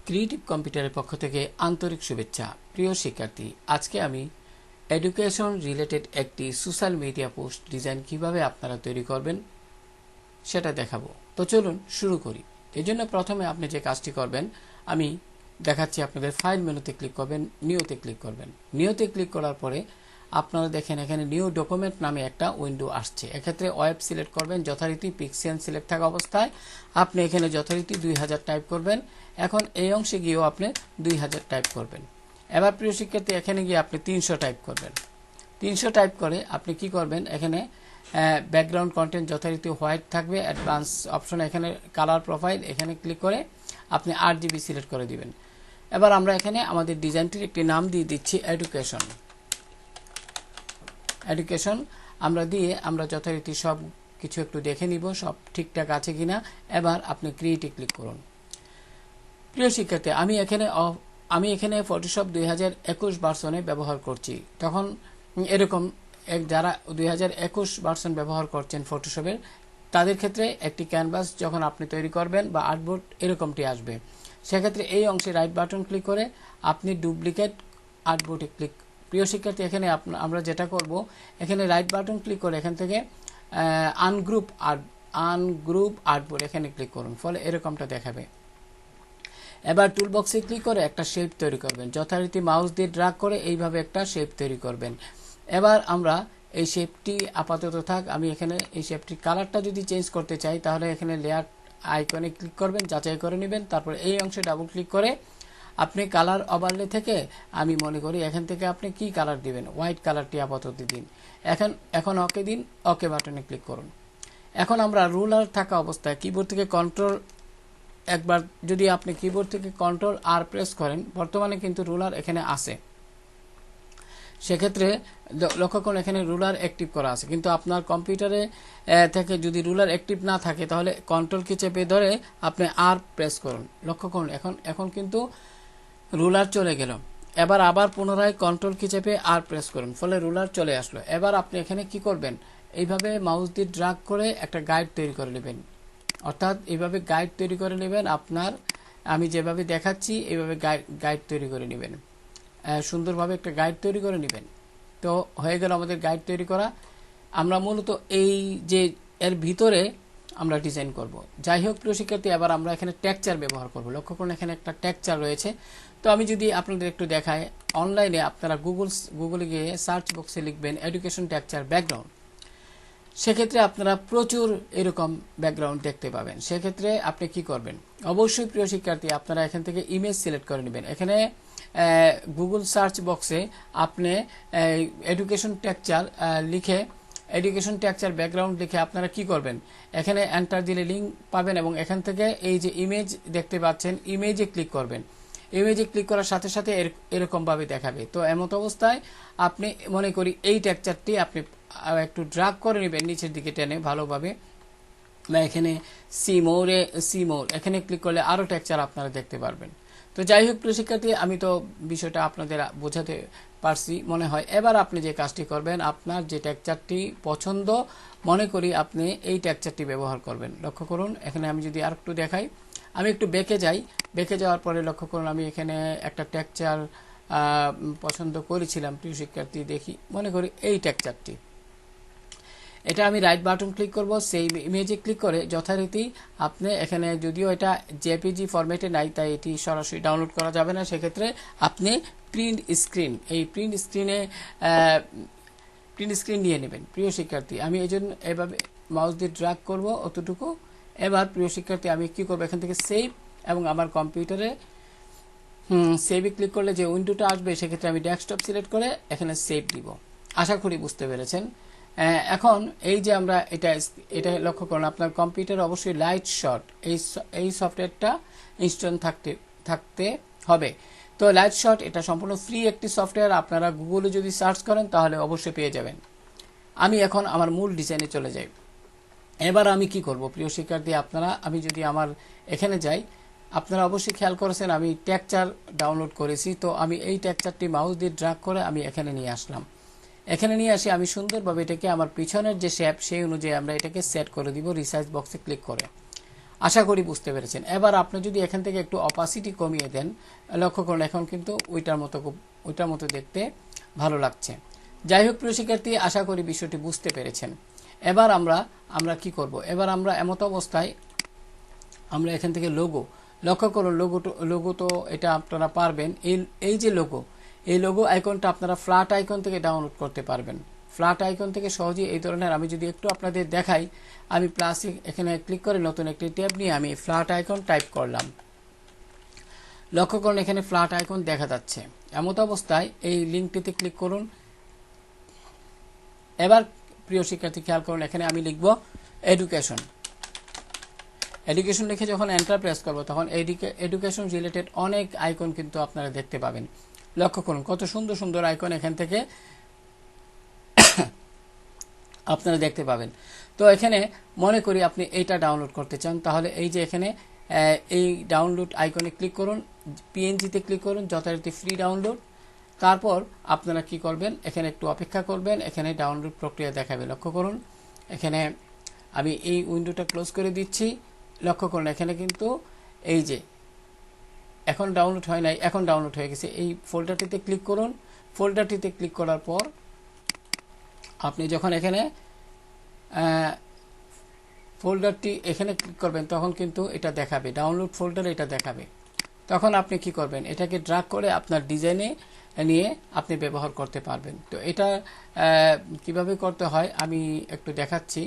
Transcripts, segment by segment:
Creative কম্পিউটারের পক্ষ থেকে আন্তরিক শুভেচ্ছা। প্রিয় শিক্ষার্থী, আজকে আমি এডুকেশন রিলেটেড একটি সোশ্যাল মিডিয়া পোস্ট ডিজাইন কিভাবে আপনারা তৈরি করবেন সেটা দেখাবো। তো চলুন শুরু করি। এই জন্য প্রথমে আপনি যে কাজটি করবেন আমি দেখাচ্ছি আপনাদের। ফাইল মেনুতে ক্লিক করবেন, নিউতে ক্লিক করবেন। নিউতে ক্লিক করার পরে আপনারা দেখেন এখানে নিউ ডকুমেন্ট নামে একটা উইন্ডো আসছে। এক্ষেত্রে ওয়েব সিলেক্ট করবেন, যথারীতি পিক্সেল সিলেক্ট থাকা অবস্থায় আপনি এখানে যথারীতি 2000 টাইপ করবেন। এখন এই অংশে গিয়েও আপনি 2000 টাইপ করবেন। এবার প্রিয় শিক্ষার্থী, এখানে গিয়ে আপনি 300 টাইপ করবেন। 300 টাইপ করে আপনি কি করবেন, এখানে ব্যাকগ্রাউন্ড কন্টেন্ট যথারীতি হোয়াইট থাকবে। অ্যাডভান্স অপশন, এখানে কালার প্রোফাইল, এখানে ক্লিক করে আপনি RGB সিলেক্ট করে দিবেন। এবার আমরা এখানে আমাদের ডিজাইনটির একটি নাম দিয়ে দিচ্ছি এডুকেশন। আমরা দিয়ে আমরা যথারীতি সব কিছু একটু দেখে নিব সব ঠিকঠাক আছে কিনা। এবার আপনি ক্রিয়েটে ক্লিক করুন। প্রিয় শিক্ষার্থী, আমি এখানে ফটোশপ 2021 ভার্সনে ব্যবহার করছি। তখন এরকম যারা 2021 ভার্সন ব্যবহার করছেন ফটোশপের, তাদের ক্ষেত্রে একটি ক্যানভাস যখন আপনি তৈরি করবেন বা আর্টবোর্ড এরকমটি আসবে। সেক্ষেত্রে এই অংশে রাইট বাটন ক্লিক করে আপনি ডুপ্লিকেট আর্টবোর্ডে ক্লিক। প্রিয় শিক্ষার্থী, এখানে আমরা যেটা করব, এখানে রাইট বাটন ক্লিক করে এখান থেকে আনগ্রুপ আর্টবোর্ড এখানে ক্লিক করুন, ফলে এরকমটা দেখাবে। এবার টুলবক্সে ক্লিক করে একটা শেপ তৈরি করবেন। যথারীতি মাউস দিয়ে ড্র্যাগ করে এইভাবে একটা শেপ তৈরি করবেন। এবার আমরা এই শেপটি আপাতত থাক। আমি এখানে এই শেপটির কালারটা যদি চেঞ্জ করতে চাই, তাহলে এখানে লেয়ার আইকনে ক্লিক করবেন, যাচাই করে নেবেন। তারপর এই অংশে ডাবল ক্লিক করে আপনি কালার ওভারলে থেকে আমি মনে করি এখান থেকে আপনি কি কালার দিবেন, হোয়াইট কালারটি আপাতত দিন। এখন ওকে দিন, ওকে বাটনে ক্লিক করুন। এখন আমরা রুলার থাকা অবস্থায় কিবোর্ড থেকে একবার যদি আপনি কিবোর্ড থেকে কন্ট্রোল আর প্রেস করেন, বর্তমানে কিন্তু রুলার এখানে আছে। সেক্ষেত্রে লক্ষ্য করুন এখানে রুলার অ্যাক্টিভ করা আছে, কিন্তু আপনার কম্পিউটারে থেকে যদি রুলার অ্যাক্টিভ না থাকে, তাহলে কন্ট্রোল কি চেপে ধরে আপনি আর প্রেস করুন। লক্ষ্য করুন এখন কিন্তু রুলার চলে গেল। এবার আবার পুনরায় কন্ট্রোল কি চেপে আর প্রেস করুন, ফলে রুলার চলে আসলো। এবার আপনি এখানে কি করবেন, এইভাবে মাউস দিয়ে ড্র্যাগ করে একটা গাইড তৈরি করে নেবেন। অর্থাৎ এইভাবে গাইড তৈরি করে নেবেন। আমি যেভাবে দেখাচ্ছি এইভাবে গাইড তৈরি করে নেবেন। সুন্দরভাবে একটা গাইড তৈরি করে নেবেন। তো হয়ে গেল আমাদের গাইড তৈরি করা। আমরা মূলত এই যে এর ভিতরে আমরা ডিজাইন করব। যাই হোক প্রিয় শিক্ষার্থী, এবার আমরা এখানে টেক্সচার ব্যবহার করব। লক্ষ্য করুন এখানে একটা টেক্সচার রয়েছে। তো আমি যদি আপনাদের একটু দেখাই, অনলাইনে আপনারা গুগলে গিয়ে সার্চ বক্সে লিখবেন এডুকেশন টেক্সচার ব্যাকগ্রাউন্ড। সেক্ষেত্রে আপনারা প্রচুর এরকম ব্যাকগ্রাউন্ড দেখতে পাবেন। সেক্ষেত্রে আপনি কি করবেন, অবশ্যই প্রিয় শিক্ষার্থী আপনারা এখান থেকে ইমেজ সিলেক্ট করে নেবেন। এখানে গুগল সার্চ বক্সে আপনি এডুকেশন টেক্সচার ব্যাকগ্রাউন্ড লিখে আপনারা কি করবেন, এখানে এন্টার দিলে লিঙ্ক পাবেন এবং এখান থেকে এই যে ইমেজ দেখতে পাচ্ছেন, ইমেজে ক্লিক করবেন। ইমেজে ক্লিক করার সাথে সাথে এরকমভাবে দেখাবে। তো এমত অবস্থায় আপনি মনে করি এই টেক্সচারটি আপনি একটু ড্র্যাগ করে নেবেন নিচের দিকে টেনে ভালোভাবে। এখানে সিমোর এখানে ক্লিক করলে আরও টেক্সচার আপনারা দেখতে পারবেন। তো যাই হোক প্রিয় শিক্ষার্থী, আমি তো বিষয়টা আপনাদের বোঝাতে পারছি মনে হয়। এবার আপনি যে কাজটি করবেন, আপনার যে টেক্সচারটি পছন্দ মনে করি আপনি এই টেক্সচারটি ব্যবহার করবেন। লক্ষ্য করুন এখানে আমি যদি আর একটু দেখাই, আমি একটু বেঁকে যাই। বেঁকে যাওয়ার পরে লক্ষ্য করুন আমি এখানে একটা টেক্সচার পছন্দ করেছিলাম প্রিয় শিক্ষার্থী। দেখি মনে করি এই টেক্সচারটি, এটা আমি রাইট বাটন ক্লিক করব, সেই ইমেজে ক্লিক করে যথারীতি আপনি এখানে, যদিও এটা জেপিজি ফরম্যাটে নাই তাই এটি সরাসরি ডাউনলোড করা যাবে না, সেক্ষেত্রে আপনি প্রিন্ট স্ক্রিন নিয়ে নেবেন। প্রিয় শিক্ষার্থী, আমি এই জন্য এভাবে মাউস দিয়ে ড্র্যাগ করব অতটুকু। এবার প্রিয় শিক্ষার্থী আমি কি করব, এখান থেকে সেভ এবং আমার কম্পিউটারে সেভে ক্লিক করলে যে উইন্ডোটা আসবে, সেক্ষেত্রে আমি ডেস্কটপ সিলেক্ট করে এখানে সেভ দিব। আশা করি বুঝতে পেরেছেন। এখন এই যে আমরা এটা লক্ষ্য করুন, আপনার কম্পিউটার অবশ্যই লাইট শট এই সফটওয়্যারটা ইনস্টল থাকতে হবে। তো লাইট শট এটা সম্পূর্ণ ফ্রি একটি সফটওয়্যার। আপনারা গুগলে যদি সার্চ করেন তাহলে অবশ্যই পেয়ে যাবেন। আমি এখন আমার মূল ডিজাইনে চলে যাই। এবার আমি কি করব প্রিয় শিক্ষার্থী, আমি যদি আমার এখানে যাই, আপনারা অবশ্যই খেয়াল করেছেন আমি টেক্সচার ডাউনলোড করেছি। তো আমি এই টেক্সচারটি মাউস দিয়ে ড্র্যাগ করে আমি এখানে নিয়ে আসলাম। এখানে নিয়ে আসি আমি সুন্দরভাবে এটাকে আমার পিছনের যে শেপ সেই অনুযায়ী আমরা এটাকে সেট করে দিব রিসাইজ বক্সে ক্লিক করে। আশা করি বুঝতে পেরেছেন। এবার আপনি যদি এখান থেকে একটু অপাসিটি কমিয়ে দেন, লক্ষ্য করুন এখন কিন্তু ওইটার মতো দেখতে ভালো লাগছে। যাই হোক প্রিয় শিক্ষার্থী, আশা করি বিষয়টি বুঝতে পেরেছেন। এবার আমরা কি করব, এবার আমরা এমত অবস্থায় আমরা এখান থেকে লক্ষ্য করুন লোগো তো এটা আপনারা পারবেন। এই যে এই লোগো আইকনটা আপনারা ফ্ল্যাট আইকন থেকে ডাউনলোড করতে পারবেন। ফ্ল্যাট আইকন থেকে সহজেই এই ধরনের, আমি যদি একটু আপনাদের দেখাই, আমি প্লাস এখানে ক্লিক করে নতুন একটি ট্যাব নিয়ে আমি ফ্ল্যাট আইকন টাইপ করলাম। লক্ষ্য করুন এখানে ফ্ল্যাট আইকন দেখা যাচ্ছে। এমত অবস্থায় এই লিঙ্কটিতে ক্লিক করুন। এবার প্রিয় শিক্ষার্থী খেয়াল করুন, এখানে আমি লিখব এডুকেশন লিখে যখন এন্টার প্রেস করব তখন এডুকেশন রিলেটেড অনেক আইকন কিন্তু আপনারা দেখতে পাবেন। লক্ষ্য করুন কত সুন্দর সুন্দর আইকন এখান থেকে আপনারা দেখতে পাবেন। তো এখানে মনে করি আপনি এইটা ডাউনলোড করতে চান, তাহলে এই যে এখানে এই ডাউনলোড আইকনে ক্লিক করুন, পিএনজিতে ক্লিক করুন, যথারীতি ফ্রি ডাউনলোড। তারপর আপনারা কি করবেন, এখানে একটু অপেক্ষা করবেন, এখানে ডাউনলোড প্রক্রিয়া দেখাবে। লক্ষ্য করুন এখানে আমি এই উইন্ডোটা ক্লোজ করে দিচ্ছি। লক্ষ্য করুন এখানে কিন্তু এই যে এখন ডাউনলোড হয় নাই, এখন ডাউনলোড হয়ে গেছে। এই ফোল্ডারটিতে ক্লিক করুন। ফোল্ডারটিতে ক্লিক করার পর আপনি যখন এখানে ফোল্ডারটি এখানে ক্লিক করবেন তখন কিন্তু এটা দেখাবে, ডাউনলোড ফোল্ডারে এটা দেখাবে। তখন আপনি কি করবেন, এটাকে ড্র্যাগ করে আপনার ডিজাইনে নিয়ে আপনি ব্যবহার করতে পারবেন। তো এটা কিভাবে করতে হয় আমি একটু দেখাচ্ছি।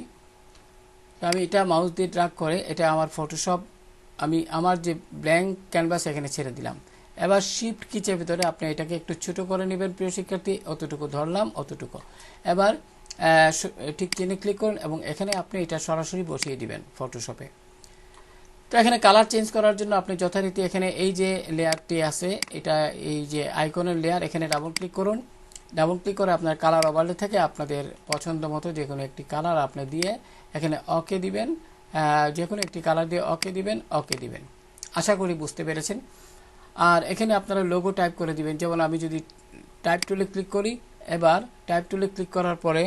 আমি এটা মাউস দিয়ে ড্র্যাগ করে এটা আমার ফটোশপ, আমি আমার যে ব্ল্যাঙ্ক ক্যানভাস এখানে ছেড়ে দিলাম। এবার শিফট কি চেপে ধরে আপনি এটাকে একটু ছোট করে নেবেন প্রিয় শিক্ষার্থী, অতটুকু ধরলাম অতটুকু। এবার ঠিক চিহ্নে ক্লিক করুন এবং এখানে আপনি এটা সরাসরি বসিয়ে দিবেন ফটোশপে। তো এখানে কালার চেঞ্জ করার জন্য আপনি যথারীতি এখানে এই যে লেয়ারটি আছে, এটা এই যে আইকনের লেয়ার, এখানে ডাবল ক্লিক করুন। ডাবল ক্লিক করে আপনার কালার ওভারলে থেকে আপনাদের পছন্দ মতো যে কোনো একটি কালার আপনি দিয়ে এখানে ওকে দিবেন, যে কোনো একটি কালার দিয়ে ওকে দিবেন। আশা করি বুঝতে পেরেছেন। আর এখানে আপনারা লোগো টাইপ করে দিবেন। যেমন আমি যদি টাইপ টুলে ক্লিক করি, এবার টাইপ টুলে ক্লিক করার পরে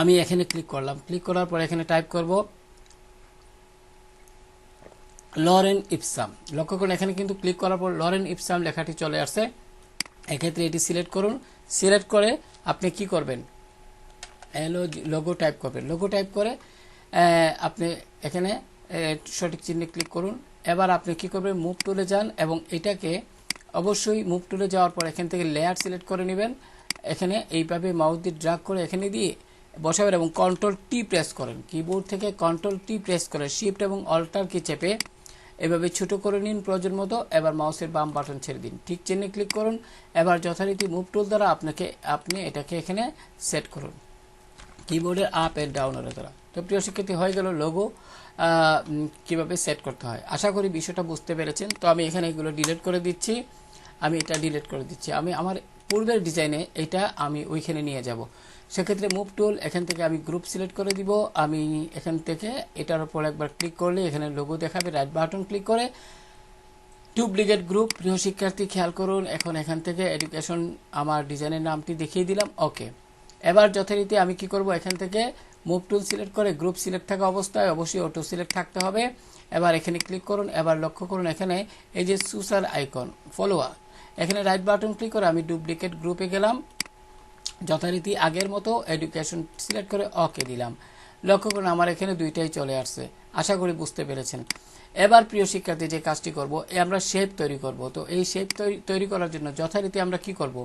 আমি এখানে ক্লিক করলাম। ক্লিক করার পরে এখানে টাইপ করব লরেন ইপসাম। লক্ষ্য করুন এখানে কিন্তু ক্লিক করার পর লরেন ইপসাম লেখাটি চলে আসছে। এক্ষেত্রে এটি সিলেক্ট করুন। সিলেক্ট করে আপনি কি করবেন, লোগো টাইপ করবেন। লোগো টাইপ করে আপনি এখানে সঠিক চিহ্নে ক্লিক করুন। এবার আপনি কি করবেন, মুভ টুলে যান এবং এটাকে অবশ্যই মুভ টুলে যাওয়ার পর এখান থেকে লেয়ার সিলেক্ট করে নেবেন। এখানে এইভাবে মাউস দিয়ে ড্র্যাগ করে এখানে দিয়ে বসাবেন এবং কন্ট্রোল টি প্রেস করেন। কিবোর্ড থেকে কন্ট্রোল টি প্রেস করে শিফট এবং অল্টার কি চেপে এভাবে ছোট করে নিন প্রয়োজন মতো। এবার মাউসের বাম বাটন ছেড়ে দিন, ঠিক চিহ্নে ক্লিক করুন। এবার যথারীতি মুভ টুল দ্বারা আপনি এটাকে এখানে সেট করুন কিবোর্ডের আপ এন্ড ডাউনের দ্বারা। তো প্রিয় শিক্ষার্থী হয়ে গেল লোগো কিভাবে সেট করতে হয়। আশা করি বিষয়টা বুঝতে পেরেছেন। তো আমি এখানে এগুলো ডিলিট করে দিচ্ছি। আমি আমার পূর্বের ডিজাইনে এটা আমি ওইখানে নিয়ে যাব। সেক্ষেত্রে মুভ টুল এখান থেকে আমি গ্রুপ সিলেক্ট করে দিব। আমি এখান থেকে এটার উপর একবার ক্লিক করলে এখানে লোগো দেখাবে, রাইট বাটন ক্লিক করে ডুপ্লিকেট গ্রুপ। প্রিয় শিক্ষার্থী খেয়াল করুন, এখন এখান থেকে এডুকেশন আমার ডিজাইনের নামটি দেখিয়ে দিলাম, ওকে। এবার যথারীতি আমি কি করব, এখান থেকে মুভ টুল সিলেক্ট করে গ্রুপ সিলেক্ট থাকা অবস্থায় অবশ্যই অটো সিলেক্ট থাকতে হবে। এবার এখানে ক্লিক করুন। এবার লক্ষ্য করুন এখানে এই যে সুসার আইকন ফলোয়ার, এখানে রাইট বাটন ক্লিক করে আমি ডুপ্লিকেট গ্রুপে গেলাম। যথারীতি আগের মতো এডুকেশন সিলেক্ট করে ওকে দিলাম। লক্ষ্য করুন আমার এখানে দুইটাই চলে আসছে। আশা করি বুঝতে পেরেছেন। এবার প্রিয় শিক্ষার্থী যে কাজটি করব, আমরা শেপ তৈরি করব। তো এই শেপ তৈরি করার জন্য যথারীতি আমরা কি করব,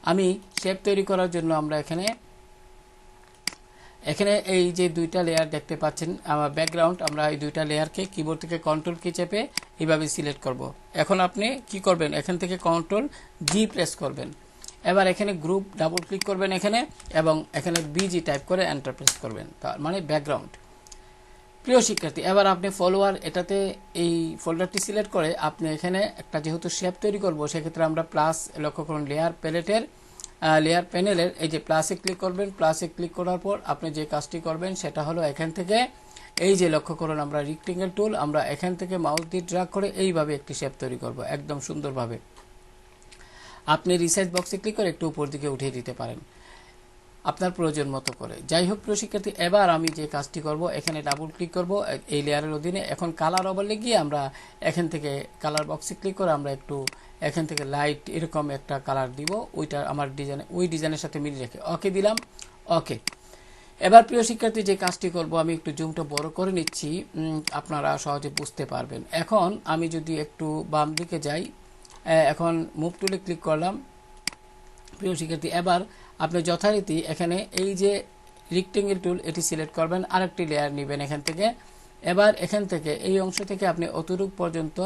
আমি শেপ তৈরি করার জন্য আমরা এখানে এই যে দুইটা লেয়ার দেখতে পাচ্ছেন আমার ব্যাকগ্রাউন্ড, আমরা এই দুইটা লেয়ারকে কিবোর্ড থেকে কন্ট্রোল কি চেপে এইভাবে সিলেক্ট করব। এখন আপনি কি করবেন, এখান থেকে কন্ট্রোল জি প্রেস করবেন। এবার এখানে গ্রুপ ডাবল ক্লিক করবেন এখানে এবং এখানে বিজি টাইপ করে এন্টার প্রেস করবেন, তার মানে ব্যাকগ্রাউন্ড। প্রিয় শিক্ষার্থী এবার আপনি ফলোয়ার এটাতে এই ফোল্ডারটি সিলেক্ট করে আপনি এখানে একটা যেহেতু শেপ তৈরি করব, সেক্ষেত্রে আমরা প্লাস, লক্ষ্য করুন লেয়ার প্যানেলের এই যে প্লাসে ক্লিক করবেন। প্লাসে ক্লিক করার পর আপনি যে কাজটি করবেন সেটা হলো এখান থেকে এই যে লক্ষ্য করুন আমরা রেক্টেঙ্গেল টুল, আমরা এখান থেকে মাউস দিয়ে ড্র্যাগ করে এইভাবে একটি শেপ তৈরি করব একদম সুন্দরভাবে। আপনি রিসাইজ বক্সে ক্লিক করে একটু উপর দিকে উঠিয়ে দিতে পারেন। আপনার প্রয়োজন মতো করে। যাই হোক প্রিয় শিক্ষার্থী, এবার আমি যে কাজটি করব, এখানে ডাবল ক্লিক করব এই লেয়ারের অধীনে। এখন কালার ওভারলে গিয়ে আমরা এখান থেকে কালার বক্সে ক্লিক করে আমরা একটু এখান থেকে লাইট এরকম একটা কালার দিব, ওইটা আমার ডিজাইন ওই ডিজাইনের সাথে মিলিয়ে রেখে ওকে দিলাম। ওকে, এবার প্রিয় শিক্ষার্থী যে কাজটি করব, আমি একটু জুমটা বড় করে নিচ্ছি, আপনারা সহজে বুঝতে পারবেন। এখন আমি যদি একটু বাম দিকে যাই, এখন মুভ টুলে ক্লিক করলাম প্রিয় শিক্ষার্থী। এবার আপনি যথারীতি এখানে এই যে রেক্টেঙ্গেল টুল এটি সিলেক্ট করবেন, আরেকটি লেয়ার নেবেন এখান থেকে। এবার এখান থেকে এই অংশ থেকে আপনি অতটুক পর্যন্ত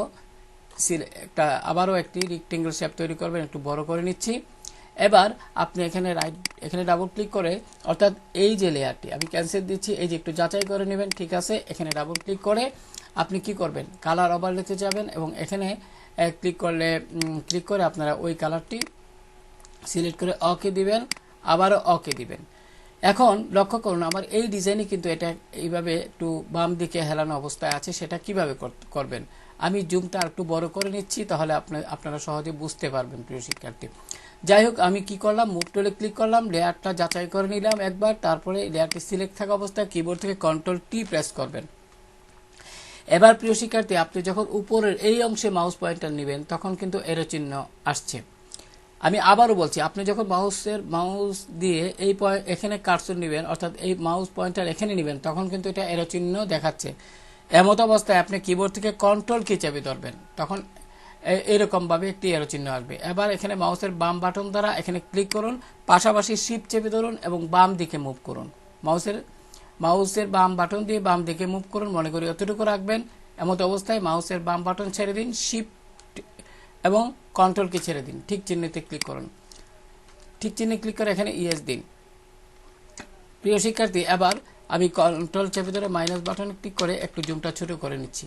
একটা আবারও একটি রেক্টেঙ্গেল শেপ তৈরি করবেন, একটু বড় করে নিচ্ছি। এবার আপনি এখানে ডাবল ক্লিক করে, অর্থাৎ এই যে লেয়ারটি আমি ক্যান্সেল দিচ্ছি, এই যে একটু যাচাই করে নেবেন, ঠিক আছে। এখানে ডাবল ক্লিক করে আপনি কি করবেন, কালার ওভারলেতে যাবেন এবং এখানে ক্লিক করে আপনারা ওই কালারটি সিলেক্ট করে ওকে দিবেন, আবারও ওকে দিবেন। এখন লক্ষ্য করুন আমার এই ডিজাইনে কিন্তু এটা এইভাবে একটু বাম দিকে হেলানো অবস্থায় আছে। সেটা কিভাবে করবেন, আমি জুমটা একটু বড় করে নিচ্ছি, তাহলে আপনারা সহজে বুঝতে পারবেন প্রিয় শিক্ষার্থী। যাই হোক, আমি কি করলাম, মুভ টুলে ক্লিক করলাম, লেয়ারটা যাচাই করে নিলাম একবার, তারপরে লেয়ারটি সিলেক্ট থাকা অবস্থায় কিবোর্ড থেকে কন্ট্রোল টি প্রেস করবেন। এবার প্রিয় শিক্ষার্থী, আপনি যখন উপরের এই অংশে মাউস পয়েন্টার নেবেন তখন কিন্তু এরো চিহ্ন আসছে। আমি আবারও বলছি, আপনি যখন মাউস দিয়ে এখানে কার্সর নেবেন, অর্থাৎ এই মাউস পয়েন্টার এখানে নেবেন, তখন কিন্তু এটা এরো চিহ্ন দেখাচ্ছে। এমত অবস্থায় আপনি কিবোর্ড থেকে কন্ট্রোল কি চেপে ধরবেন, তখন এরকমভাবে একটি এরো চিহ্ন আসবে। এবার এখানে মাউসের বাম বাটন দ্বারা এখানে ক্লিক করুন, পাশাপাশি শিফট চেপে ধরুন এবং বাম দিকে মুভ করুন। মাউসের বাম বাটন দিয়ে বাম দিকে মুভ করুন, মনে করি অতটুকু রাখবেন। এমত অবস্থায় মাউসের বাম বাটন ছেড়ে দিন, শিফট এবং কন্ট্রোলকে ছেড়ে দিন, ঠিক চিহ্নতে ক্লিক করুন। ঠিক চিহ্নে ক্লিক করে এখানে ইয়েস দিন। প্রিয় শিক্ষার্থী, এবার আমি কন্ট্রোল চেপে ধরে মাইনাস বাটনে ক্লিক করে একটু জুমটা ছোট করে নিচ্ছি।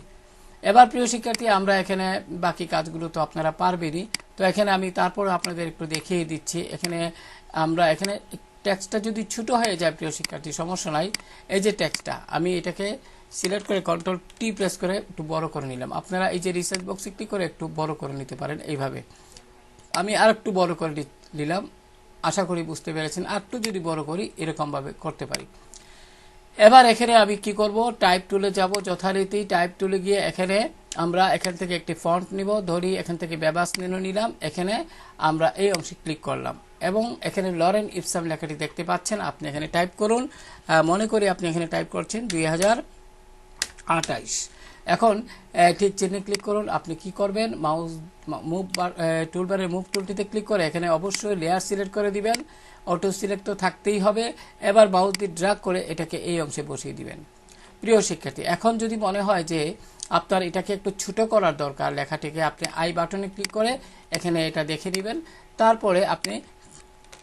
এবার প্রিয় শিক্ষার্থী, আমরা এখানে বাকি কাজগুলো তো আপনারা পারবেনই, তো এখানে আমি তারপর আপনাদের একটু দেখিয়ে দিচ্ছি। এখানে টেক্সটটা যদি ছোট হয়ে যায় প্রিয় শিক্ষার্থী, সমস্যা নাই। এই যে টেক্সটটা, আমি এটাকে সিলেক্ট করে কন্ট্রোল টি প্রেস করে একটু বড় করে নিলাম। আপনারা এই যে রিসার্চ বক্সে ক্লিক করে একটু বড় করে নিতে পারেন এইভাবে। আমি আর একটু বড় করে নিলাম, আশা করি বুঝতে পেরেছেন। আর একটু যদি বড় করি এরকমভাবে করতে পারি। এবার এখানে আমি কি করব, টাইপ টুলে যাব। যথারীতি টাইপ টুলে গিয়ে আমরা এখান থেকে একটি ফন্ট নিব, ধরি এখান থেকে বেবাস নেনো নিলাম। এখানে আমরা এই অংশে ক্লিক করলাম এবং এখানে লরেন ইপসাম লেখাটি দেখতে পাচ্ছেন। আপনি এখানে টাইপ করুন, মনে করি আপনি এখানে টাইপ করছেন 2028। এখন ঠিক চিহ্নে ক্লিক করুন। আপনি কি করবেন, টুলবারের মুভ টুলটিতে ক্লিক করে এখানে অবশ্যই লেয়ার সিলেক্ট করে দিবেন, অটো সিলেক্ট তো থাকতেই হবে। এবার মাউস দিয়ে ড্র্যাগ করে এটাকে এই অংশে বসিয়ে দিবেন। প্রিয় শিক্ষার্থী, এখন যদি মনে হয় যে আপনার এটাকে একটু ছোট করার দরকার, লেখাটিকে আপনি আই বাটনে ক্লিক করে এখানে এটা দেখে নেবেন। তারপরে আপনি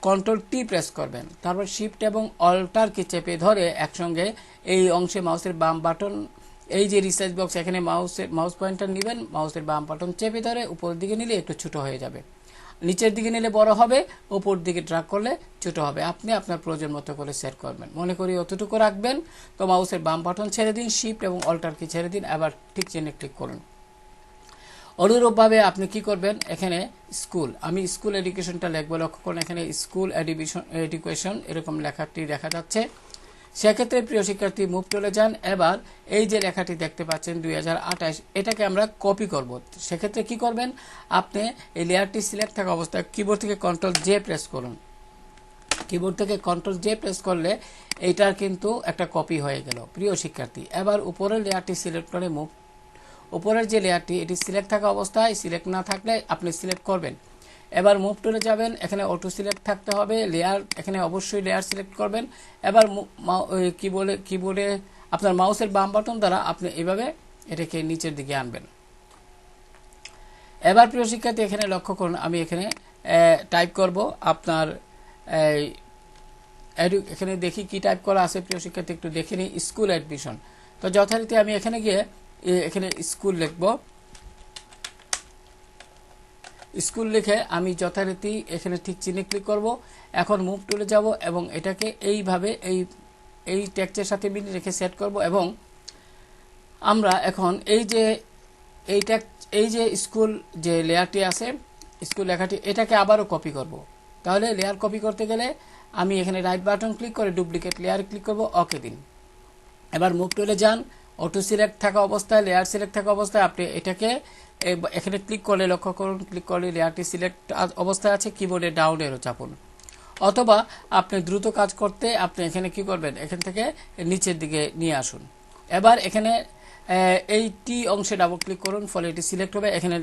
কন্ট্রোল টি প্রেস করবেন, তারপর শিফট এবং অল্টার কি চেপে ধরে একসঙ্গে এই অংশে মাউসের বাম বাটন, এই যে রিসার্চ বক্স, এখানে মাউস পয়েন্টার নেবেন, মাউসের বাম বাটন চেপে ধরে উপরের দিকে নিলে একটু ছোট হয়ে যাবে, নিচের দিকে নিলে বড় হবে, উপর দিকে ড্র্যাগ করলে ছোট হবে। আপনি আপনার প্রয়োজন মতো করে সেট করবেন, মনে করি অতটুকু রাখবেন। তো মাউসের বাম বাটন ছেড়ে দিন, শিফট এবং অল্টার কি ছেড়ে দিন, আবার ঠিক চিহ্নে ক্লিক করুন। অনুরূপভাবে আপনি কি করবেন, এখানে আমি স্কুল এডুকেশনটা লিখবো। লক্ষ্য করুন এখানে স্কুল এডুকেশন এরকম লেখাটি দেখা যাচ্ছে। সেক্ষেত্রে প্রিয় শিক্ষার্থী, মুভ টুলে যান। এবার এই যে লেখাটি দেখতে পাচ্ছেন 2028, এটাকে আমরা কপি করব। সেক্ষেত্রে কি করবেন, আপনি এই লেয়ারটি সিলেক্ট থাকা অবস্থায় কিবোর্ড থেকে কন্ট্রোল জে প্রেস করুন। কিবোর্ড থেকে কন্ট্রোল জে প্রেস করলে এইটার কিন্তু একটা কপি হয়ে গেল প্রিয় শিক্ষার্থী। এবার উপরের লেয়ারটি সিলেক্ট করে উপরের যে লেয়ারটি এটি সিলেক্ট থাকা অবস্থায়, সিলেক্ট না থাকলে আপনি সিলেক্ট করবেন। এবার মুভ টুলে যাবেন, এখানে অটো সিলেক্ট থাকতে হবে, লেয়ার এখানে অবশ্যই লেয়ার সিলেক্ট করবেন। এবার কিবোর্ডে আপনার মাউসের বাম বাটন দ্বারা আপনি এভাবে এটাকে নিচের দিকে আনবেন। এবার প্রিয় শিক্ষার্থী, এখানে লক্ষ্য করুন আমি এখানে টাইপ করব আপনার এখানে দেখি কি টাইপ করা আছে প্রিয় শিক্ষার্থী, একটু দেখে নিই। School admission. তো যথারীতি আমি এখানে গিয়ে এখানে স্কুল লিখব। স্কুল লিখে আমি যথারীতি এখানে ঠিক চিহ্নে ক্লিক করব। এখন মুভ টুলে যাব এবং এটাকে এইভাবে এই টেক্সটের সাথে মিলিয়ে রেখে সেট করব এবং আমরা এখন এই যে স্কুল যে লেয়ারটি আছে, স্কুল লেখাটি, এটাকে আবারও কপি করব। তাহলে লেয়ার কপি করতে গেলে আমি এখানে রাইট বাটন ক্লিক করে ডুপ্লিকেট লেয়ারে ক্লিক করব, ওকে দিন। এবার মুভ টুলে যান, অটো সিলেক্ট থাকা অবস্থায়, লেয়ার সিলেক্ট থাকা অবস্থায় আপনি এটাকে এখানে ক্লিক করলে, লক্ষ্য করুন, ক্লিক করলে লেয়ারটি সিলেক্ট অবস্থায় আছে, কিবোর্ডে ডাউন এরো চাপুন। অথবা আপনি দ্রুত কাজ করতে আপনি এখানে কি করবেন, এখান থেকে নিচের দিকে নিয়ে আসুন। এবার এখানে এইটি অংশে ডাবল ক্লিক করুন, ফলে এটি সিলেক্ট হবে। এখানে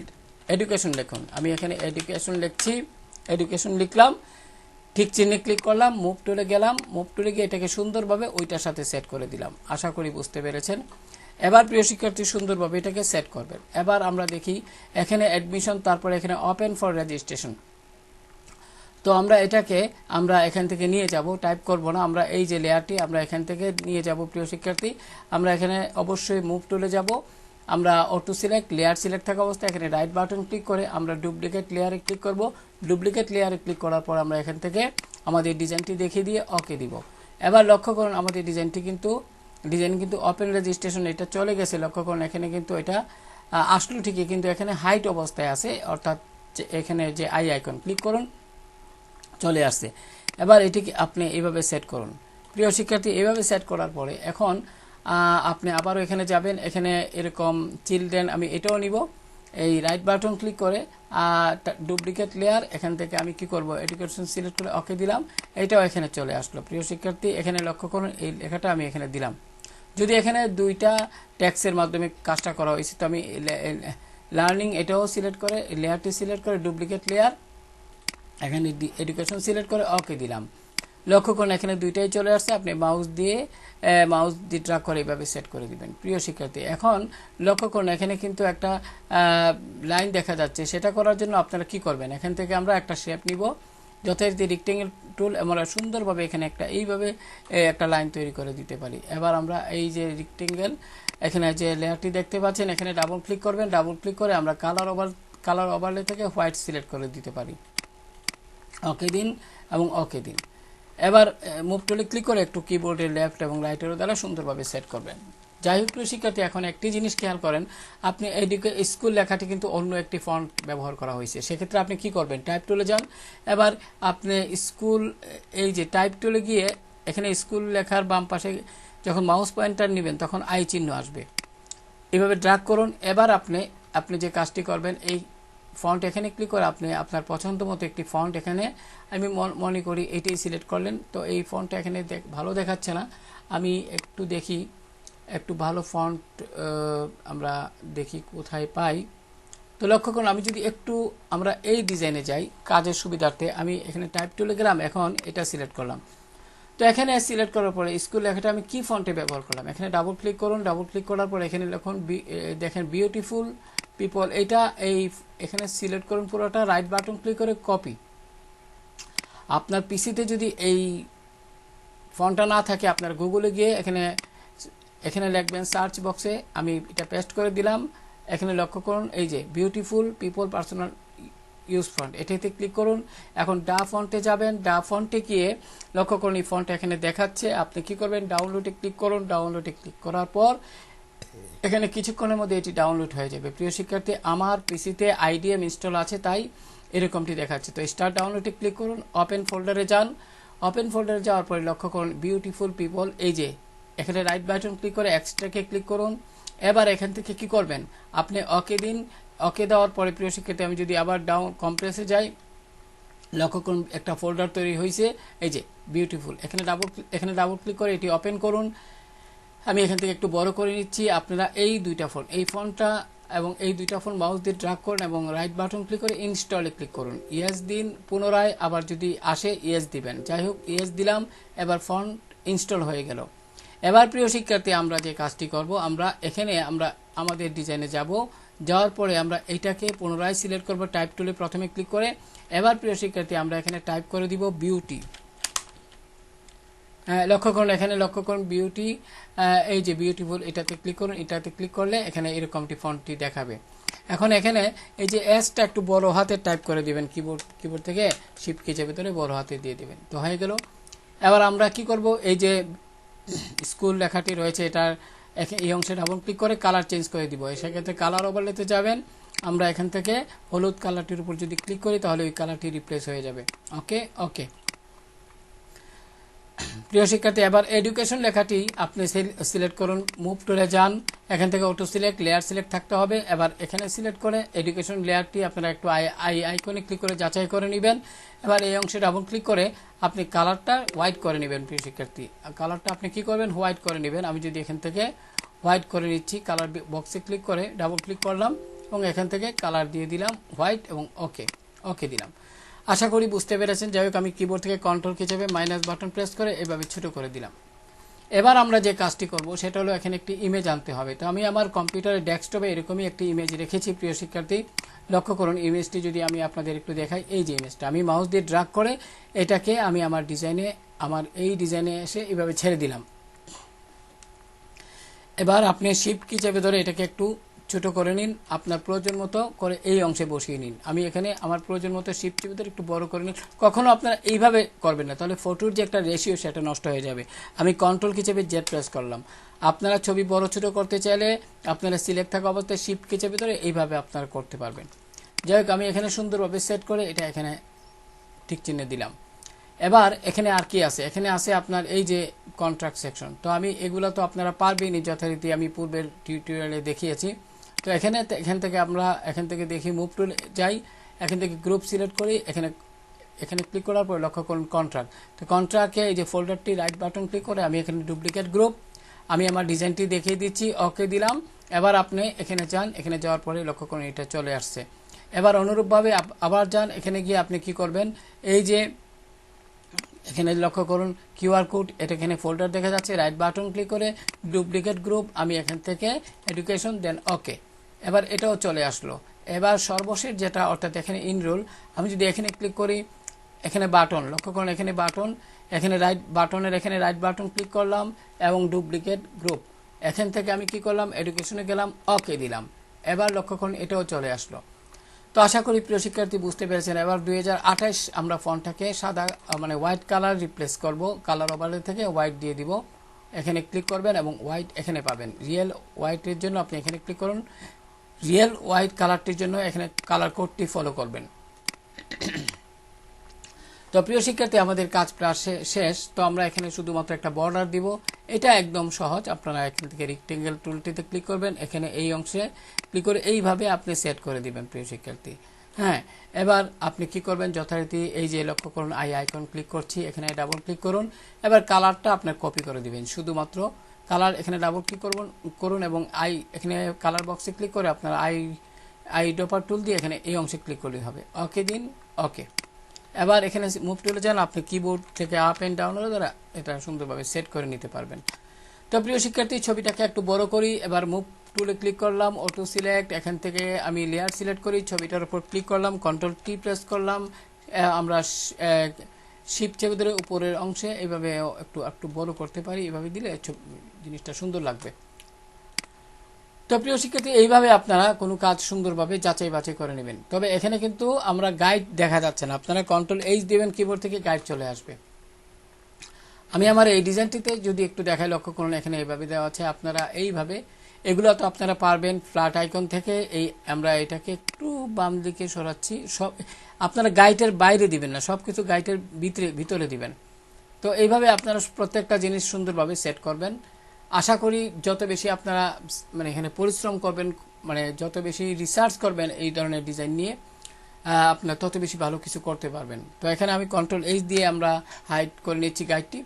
এডুকেশন লিখুন, আমি এখানে এডুকেশন লিখছি, এডুকেশন লিখলাম, ঠিক চিহ্নে ক্লিক করলাম, মুভ টুলে গেলাম, মুভ টুলে গিয়ে এটাকে সুন্দরভাবে ওইটার সাথে সেট করে দিলাম। আশা করি বুঝতে পেরেছেন। এবার প্রিয় শিক্ষার্থী সুন্দরভাবে এটাকে সেট করবেন। এবার আমরা দেখি এখানে অ্যাডমিশন, তারপরে এখানে ওপেন ফর রেজিস্ট্রেশন। তো আমরা এটাকে আমরা এখান থেকে নিয়ে যাব, টাইপ করব না, আমরা এই যে লেয়ারটি আমরা এখান থেকে নিয়ে যাব প্রিয় শিক্ষার্থী। আমরা এখানে অবশ্যই মুভ টুলে যাব, আমরা অটো সিলেক্ট, লেয়ার সিলেক্ট থাকা অবস্থায় এখানে রাইট বাটন ক্লিক করে আমরা ডুপ্লিকেট লেয়ারে ক্লিক করব। ডুপ্লিকেট লেয়ারে ক্লিক করার পর আমরা এখান থেকে আমাদের ডিজাইনটি দেখিয়ে দিয়ে ওকে দিব। এবার লক্ষ্য করুন আমাদের ডিজাইন কিন্তু ওপেন রেজিস্ট্রেশন এটা চলে গেছে। লক্ষ্য করুন এখানে কিন্তু এটা আসলো ঠিকই, কিন্তু এখানে হাইট অবস্থায় আছে, অর্থাৎ এখানে যে আই আইকন ক্লিক করুন, চলে আসছে। এবার এটিকে আপনি এইভাবে সেট করুন প্রিয় শিক্ষার্থী। এইভাবে সেট করার পরে এখন আপনি আবারও এখানে যাবেন, এখানে এরকম চিলড্রেন, আমি এটাও নিব, এই রাইট বাটন ক্লিক করে ডুপ্লিকেট লেয়ার, এখান থেকে আমি কি করব, এডুকেশন সিলেক্ট করে ওকে দিলাম, এটাও এখানে চলে আসলো প্রিয় শিক্ষার্থী। এখানে লক্ষ্য করুন এই লেখাটা আমি এখানে দিলাম। যদি এখানে দুইটা ট্যাক্সের মাধ্যমে কাজটা করা হয়েছে, তো আমি লার্নিং এটাও সিলেক্ট করে লেয়ারটি সিলেক্ট করে ডুপ্লিকেট লেয়ার, এখানে এডুকেশন সিলেক্ট করে ওকে দিলাম। লক্ষ্য করুন এখানে দুইটাই চলে আসছে। আপনি মাউস দিয়ে ড্র্যাগ করে এইভাবে সেট করে দিবেন প্রিয় শিক্ষার্থী। এখন লক্ষ্য করুন এখানে কিন্তু একটা লাইন দেখা যাচ্ছে। সেটা করার জন্য আপনারা কি করবেন, এখান থেকে আমরা একটা শেপ নিব, যথারীতি রেক্টেঙ্গেল টুল, আমরা সুন্দরভাবে এখানে এইভাবে একটা লাইন তৈরি করে দিতে পারি। এবার আমরা এই যে রেক্টেঙ্গেল, এখানে যে লেয়ারটি দেখতে পাচ্ছেন, এখানে ডাবল ক্লিক করবেন, ডাবল ক্লিক করে আমরা কালার ওভারলে থেকে হোয়াইট সিলেক্ট করে দিতে পারি, ওকে দিন এবং ওকে দিন। এবার মুভ টুলে ক্লিক করে একটু কিবোর্ডের লেফট এবং রাইটের দ্বারা সুন্দরভাবে সেট করবেন। যাই হোক প্রিয় শিক্ষার্থী, এখন একটি জিনিস খেয়াল করেন, আপনি স্কুল লেখাটি কিন্তু অন্য একটি ফন্ট ব্যবহার করা হয়েছে। সেক্ষেত্রে আপনি কি করবেন, টাইপ টুলে যান। এবার আপনি স্কুল, এই যে টাইপ টুলে গিয়ে এখানে স্কুল লেখার বাম পাশে যখন মাউস পয়েন্টার নেবেন তখন আই চিহ্ন আসবে, এভাবে ড্র্যাগ করুন। এবার আপনি যে কাজটি করবেন, এই ফন্ট এখানে ক্লিক করে আপনি আপনার পছন্দ মতো একটি ফন্ট, এখানে আমি মনে করি এটাই সিলেক্ট করলেন। তো এই ফন্টটা এখানে ভালো দেখাচ্ছে না, আমি একটু দেখি একটু ভালো ফন্ট আমরা দেখি কোথায় পাই। তো লক্ষ্য করুন আমি যদি আমরা এই ডিজাইনে যাই কাজের সুবিধার্থে, আমি এখানে টাইপ টুলে গেলাম, এখন এটা সিলেক্ট করলাম। তো এখানে সিলেক্ট করার পরে স্কুল লেখাটা আমি কি ফন্টে ব্যবহার করলাম, এখানে ডাবল ক্লিক করুন। ডাবল ক্লিক করার পরে এখানে দেখেন বিউটিফুল পিপল, এটা এখানে সিলেক্ট করুন পুরোটা, রাইট বাটন ক্লিক করে কপি। আপনার পিসিতে যদি এই ফন্টটা না থাকে, আপনার গুগলে গিয়ে এখানে লিখবেন সার্চ বক্সে, আমি এটা পেস্ট করে দিলাম। এখানে লক্ষ্য করুন এই যে beautiful people personal use font, এটাতে ক্লিক করুন। এখন ডা ফন্টে যাবেন, ডা ফন্টে গিয়ে লক্ষ্য করুন এই ফন্ট এখানে দেখাচ্ছে। আপনি কি করবেন, ডাউনলোডে ক্লিক করুন। ডাউনলোডে ক্লিক করার পর এখানে কিছুক্ষণের মধ্যে এটি ডাউনলোড হয়ে যাবে। প্রিয় শিক্ষার্থী, আমার পিসিতে আইডিএম ইনস্টল আছে তাই এরকমটি দেখাচ্ছে। তো স্টার্ট ডাউনলোডে ক্লিক করুন, ওপেন ফোল্ডারে যান। ওপেন ফোল্ডারে যাওয়ার পরে লক্ষ্য করুন বিউটিফুল পিপল, এই যে এখানে রাইট বাটন ক্লিক করে এক্সট্রাকে ক্লিক করুন। এবার এখান থেকে কি করবেন, আপনি ওকে দিন। ওকে দেওয়ার পরে প্রিয় শিক্ষার্থী, আমি যদি আবার কম্প্রেসে যাই, লক্ষ্য করুন একটা ফোল্ডার তৈরি হয়েছে, এই যে বিউটিফুল, এখানে ডাবল ক্লিক করে এটি ওপেন করুন। আমি এখান থেকে একটু বড় করে নিচ্ছি। আপনারা এই ফন্টটা এবং এই দুইটা ফোন মাউস দিয়ে ড্র্যাগ করুন এবং রাইট বাটন ক্লিক করে ইনস্টলে ক্লিক করুন। ইয়েস দিন, পুনরায় আবার যদি আসে ইয়েস দিবেন। যাই হোক ইয়েস দিলাম, এবার ফন্ট ইনস্টল হয়ে গেল। এবার প্রিয় শিক্ষার্থী, আমরা যে কাজটি করব, আমরা আমাদের ডিজাইনে যাব। যাওয়ার পরে আমরা এইটাকে পুনরায় সিলেক্ট করব, টাইপ টুলে প্রথমে ক্লিক করে। এবার প্রিয় শিক্ষার্থী, আমরা এখানে টাইপ করে দিব বিউটি। লক্ষ্য করুন বিউটি, এই যে বিউটিফুল, এটাতে ক্লিক করুন। এটাতে ক্লিক করলে এখানে এরকমটি ফন্টটি দেখাবে। এখন এখানে এই যে এসটা একটু বড় হাতে টাইপ করে দিবেন, কিবোর্ড থেকে শিফট কি চেপে ধরে বড় হাতে দিয়ে দিবেন। তো হয়ে গেল। এবার আমরা কি করব, এই যে স্কুল লেখাটি রয়েছে এটার এই অংশে ডাবল ক্লিক করে কালার চেঞ্জ করে দিব। সেক্ষেত্রে কালার ওভারলেতে যাবেন, আমরা এখান থেকে হলুদ কালারটির উপর যদি ক্লিক করি তাহলে ওই কালারটি রিপ্লেস হয়ে যাবে। ওকে। প্রিয় শিক্ষার্থী, এবার এডুকেশন লেখাটি আপনি সিলেক্ট করুন, মুভ টুলে যান, এখান থেকে অটো সিলেক্ট, লেয়ার সিলেক্ট থাকতে হবে। এবার এখানে সিলেক্ট করে এডুকেশন লেয়ারটি আপনারা একটু আইকনে ক্লিক করে যাচাই করে নেবেন। এবার এই অংশে ডাবল ক্লিক করে আপনি কালারটা হোয়াইট করে নেবেন। প্রিয় শিক্ষার্থী, কালারটা আপনি কি করবেন, হোয়াইট করে নেবেন। আমি যদি এখান থেকে হোয়াইট করে নিচ্ছি, কালার বক্সে ক্লিক করে ডাবল ক্লিক করলাম এবং এখান থেকে কালার দিয়ে দিলাম হোয়াইট এবং ওকে দিলাম। আশা করি বুঝতে পেরেছেন। যাই হোক, আমি কিবোর্ড থেকে কন্ট্রোল কি চেপে মাইনাস বাটন প্রেস করে এভাবে ছোট করে দিলাম। এবার আমরা যে কাজটি করব সেটা হলো এখানে একটি ইমেজ আনতে হবে। তো আমি আমার কম্পিউটারের ডেস্কটপে এরকমই একটি ইমেজ রেখেছি। প্রিয় শিক্ষার্থী, লক্ষ্য করুন ইমেজটি যদি আমি আপনাদের একটু দেখাই, এই যে ইমেজটা আমি মাউস দিয়ে ড্র্যাগ করে এটাকে আমি আমার এই ডিজাইনে এসে এভাবে ছেড়ে দিলাম। এবার আপনি শিফট কি চেপে ধরে এটাকে একটু ছোট করে নিন, আপনার প্রয়োজন মতো করে এই অংশে বসিয়ে নিন। আমি এখানে আমার প্রয়োজন মতো শিফট চেপে ধরে একটু বড় করে নিন। কখনো আপনারা এইভাবে করবেন না, তাহলে ফটোর যে একটা রেশিও সেটা নষ্ট হয়ে যাবে। আমি কন্ট্রোল কি চেপে জেড প্রেস করলাম। আপনারা ছবি বড় ছোট করতে চাইলে আপনারা সিলেক্ট থাকা অবস্থায় শিফট কি চেপে ধরে এইভাবে আপনারা করতে পারবেন। যাই হোক, আমি এখানে সুন্দরভাবে সেট করে এটা এখানে ঠিক চিহ্নে দিলাম। এবার এখানে আর কি আছে, এখানে আছে আপনার এই যে কন্ট্রাক্ট সেকশন। তো আমি এগুলো তো আপনারা পারবেনই, যথারীতি আমি পূর্বের টিউটোরিয়ালে দেখিয়েছি। তো এখান থেকে দেখি মুভ টুল যাই, এখান থেকে গ্রুপ সিলেক্ট করি, এখানে ক্লিক করার পর লক্ষ্য করুন কন্ট্রাক্ট। তো কন্ট্রাক্টে এই যে ফোল্ডারটি রাইট বাটন ক্লিক করে আমি এখানে ডুপ্লিকেট গ্রুপ, আমি আমার ডিজাইনটি দেখিয়ে দিচ্ছি, ওকে দিলাম। এবার আপনি এখানে যান, এখানে যাওয়ার পরে লক্ষ্য করুন এটা চলে আসছে। এবার অনুরূপভাবে আবার যান, এখানে গিয়ে আপনি কি করবেন, এই যে এখানে লক্ষ্য করুন কিউআর কোড, এটা এখানে ফোল্ডার দেখা যাচ্ছে, রাইট বাটন ক্লিক করে ডুপ্লিকেট গ্রুপ, আমি এখান থেকে এডুকেশন দেন ওকে। এবার এটাও চলে আসলো। এবার সর্বশেষ যেটা, অর্থাৎ এখানে ইনরোল, আমি যদি এখানে ক্লিক করি, এখানে বাটন লক্ষ্য করুন, এখানে বাটন, এখানে রাইট বাটন ক্লিক করলাম এবং ডুপ্লিকেট গ্রুপ, এখান থেকে আমি কি করলাম, এডুকেশনে গেলাম, ওকে দিলাম। এবার লক্ষ্য করুন এটাও চলে আসলো। তো আশা করি প্রিয় শিক্ষার্থী বুঝতে পেরেছেন। এবার 2028 আমরা ফন্টটাকে সাদা মানে হোয়াইট কালার রিপ্লেস করব, কালার ওভারলে থেকে হোয়াইট দিয়ে দিব। এখানে ক্লিক করবেন এবং হোয়াইট এখানে পাবেন। রিয়েল হোয়াইটের জন্য আপনি এখানে ক্লিক করুন, রিয়েল হোয়াইট কালারটির জন্য এখানে কালার কোডটি ফলো করবেন। তো প্রিয় শিক্ষার্থী, আমাদের কাজ প্রায় শেষ। তো আমরা এখানে শুধুমাত্র একটা বর্ডার দিব, এটা একদম সহজ। আপনারা এখান থেকে রেক্টেঙ্গেল টুলটিতে ক্লিক করবেন, এখানে এই অংশে ক্লিক করে এইভাবে আপনি সেট করে দিবেন প্রিয় শিক্ষার্থী। হ্যাঁ, এবার আপনি কি করবেন, যথারীতি এই যে লক্ষ্য করুন আইকন ক্লিক করছি, এখানে ডাবল ক্লিক করুন। এবার কালারটা আপনার কপি করে দিবেন, শুধুমাত্র কালার এখানে ডাবল ক্লিক করুন এবং এখানে কালার বক্সে ক্লিক করে আপনার আই ড্রপার টুল দিয়ে এখানে এই অংশে ক্লিক করলেই হবে। ওকে দিন, ওকে। এবার এখানে মুভ টুলে যান, আপনি কিবোর্ড থেকে আপ এন্ড ডাউন দ্বারা এটা সুন্দরভাবে সেট করে নিতে পারবেন। তো প্রিয় শিক্ষার্থী, ছবিটাকে একটু বড় করি। এবার মুভ টুলে ক্লিক করলাম, অটো সিলেক্ট, এখান থেকে আমি লেয়ার সিলেক্ট করি, ছবিটার উপর ক্লিক করলাম, কন্ট্রোল টি প্রেস করলাম। আমরা শিফট চেপে ধরে উপরের অংশে এইভাবে একটু বড় করতে পারি, এইভাবে দিলে জিনিসটা সুন্দর লাগবে। তো প্রিয় শিক্ষার্থী, এইভাবে আপনারা কোনো কাজ সুন্দরভাবে যাচাই বাছাই করে নেবেন। তবে এখানে কিন্তু আমরা গাইড দেখা যাচ্ছে না, আপনারা কন্ট্রোল এইচ দিবেন, কিবোর্ড থেকে গাইড চলে আসবে। আমি আমার এই ডিজাইনটিতে যদি একটু দেখাই, লক্ষ্য করুন এখানে এইভাবে দেওয়া আছে। আপনারা এইভাবে এগুলো তো আপনারা পারবেন। ফ্ল্যাট আইকন থেকে আমরা এটাকে একটু বাম দিকে সরাচ্ছি। সব আপনারা গাইডের বাইরে দিবেন না, সবকিছু গাইডের ভিতরে দিবেন। তো এইভাবে আপনারা প্রত্যেকটা জিনিস সুন্দরভাবে সেট করবেন। আশা করি যত বেশি আপনারা মানে এখানে পরিশ্রম করবেন, মানে যত বেশি রিসার্চ করবেন এই ধরনের ডিজাইন নিয়ে, আপনারা তত বেশি ভালো কিছু করতে পারবেন। তো এখানে আমি কন্ট্রোল এইচ দিয়ে আমরা হাইড করে নিচ্ছি গাইডটি।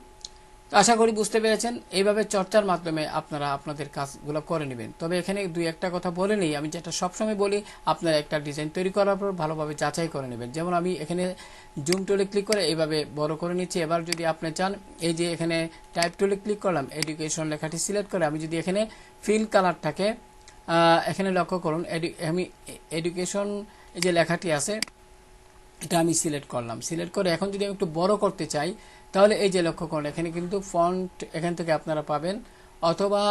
তো আশা করি বুঝতে পেরেছেন। এইভাবে চর্চার মাধ্যমে আপনারা আপনাদের কাজগুলো করে নেবেন। তবে এখানে দুই একটা কথা বলে নেই, আমি যেটা সবসময় বলি, আপনারা একটা ডিজাইন তৈরি করার পর ভালোভাবে যাচাই করে নেবেন। যেমন আমি এখানে জুম টুলে ক্লিক করে এইভাবে বড় করে নিচ্ছি। এবার যদি আপনি চান, এই যে এখানে টাইপ টুলে ক্লিক করলাম, এডুকেশন লেখাটি সিলেক্ট করে আমি যদি এখানে ফিল কালারটাকে এখানে লক্ষ্য করুন, আমি এডুকেশন এই যে লেখাটি আছে এটা আমি সিলেক্ট করলাম। সিলেক্ট করে এখন যদি আমি একটু বড় করতে চাই, তাহলে এই যে লক্ষ্য করুন এখানে কিন্তু ফন্ট এখান থেকে আপনারা পাবেন, অথবা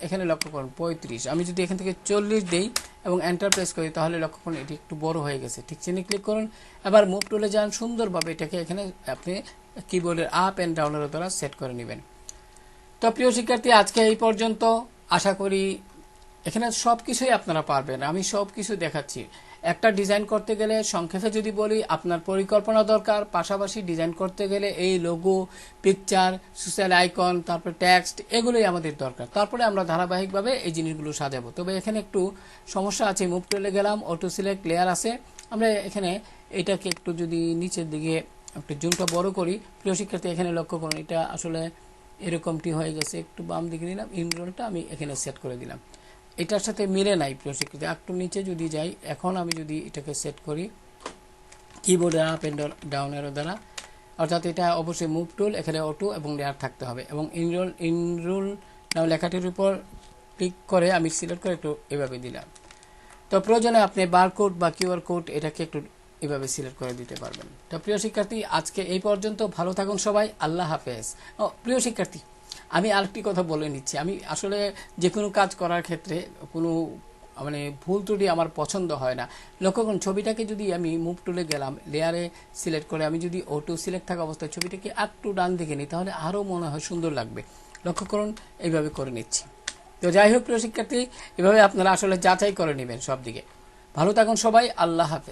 এখানে লক্ষ্য করুন 35। আমি যদি এখান থেকে 40 দেই এবং এন্টার প্রেস করি, তাহলে লক্ষ্য করুন এটি একটু বড় হয়ে গেছে। ঠিক চিহ্নে ক্লিক করুন। এবার মুভ টুলে যান, সুন্দরভাবে এটাকে এখানে আপনি কিবোর্ডের আপ এন্ড ডাউনের দ্বারা সেট করে নেবেন। তো প্রিয় শিক্ষার্থী, আজকে এই পর্যন্ত। আশা করি এখানে সব কিছুই আপনারা পারবেন, আমি সব কিছু দেখাচ্ছি। একটা ডিজাইন করতে গেলে সংক্ষেপে যদি বলি, আপনার পরিকল্পনা দরকার, পাশাপাশি ডিজাইন করতে গেলে এই লোগো, পিকচার, সোশ্যাল আইকন, তারপর টেক্সট, এগুলোই আমাদের দরকার। তারপরে আমরা ধারাবাহিকভাবে এই জিনিসগুলো সাজাবো। তবে এখানে একটু সমস্যা আছে। মুভ টুলে গেলাম, অটো সিলেক্ট লেয়ার আছে। আমরা এখানে এটাকে একটু যদি নিচের দিকে একটু জুমটা বড় করি, প্রিয় শিক্ষার্থী এখানে লক্ষ্য করুন, এটা আসলে এরকমটি হয়ে গেছে। একটু বাম দিকে নিলাম, ইনরোলটা আমি এখানে সেট করে দিলাম, এটার সাথে মিলে নাই প্রিয় শিক্ষার্থী। একটু নিচে যদি যাই, এখন আমি যদি এটাকে সেট করি কিবোর্ডে আপ এন্ড ডাউন এরো দ্বারা, অর্থাৎ এটা অবশ্যই মুভ টুল, এখানে অটো এবং লেয়ার থাকতে হবে। এবং ইনরোল নাও লেখাটির উপর ক্লিক করে আমি সিলেক্ট করে একটু এভাবে দিলাম। তো প্রয়োজনে আপনি বারকোড বা কিউআর কোড এটাকে একটু এভাবে সিলেক্ট করে দিতে পারবেন। তো প্রিয় শিক্ষার্থী, আজকে এই পর্যন্ত। ভালো থাকুন সবাই, আল্লাহ হাফেজ। প্রিয় শিক্ষার্থী, আমি আরেকটি কথা বলে নিচ্ছি। আমি আসলে যে কোনো কাজ করার ক্ষেত্রে কোনো মানে ভুল ত্রুটি আমার পছন্দ হয় না। লক্ষ্য করুন, ছবিটাকে যদি আমি মুভ টুলে গেলাম, লেয়ারে সিলেক্ট করে আমি যদি অটো সিলেক্ট থাকা অবস্থায় ছবিটাকে একটু ডান দিকে নিই, তাহলে আরও মনে হয় সুন্দর লাগবে। লক্ষ্য করুন, এইভাবে করে নিচ্ছি। তো যাই হোক প্রিয় শিক্ষার্থী, এভাবে আপনারা আসলে যাচাই করে নেবেন সব দিকে। ভালো থাকুন সবাই, আল্লাহ হাফেজ।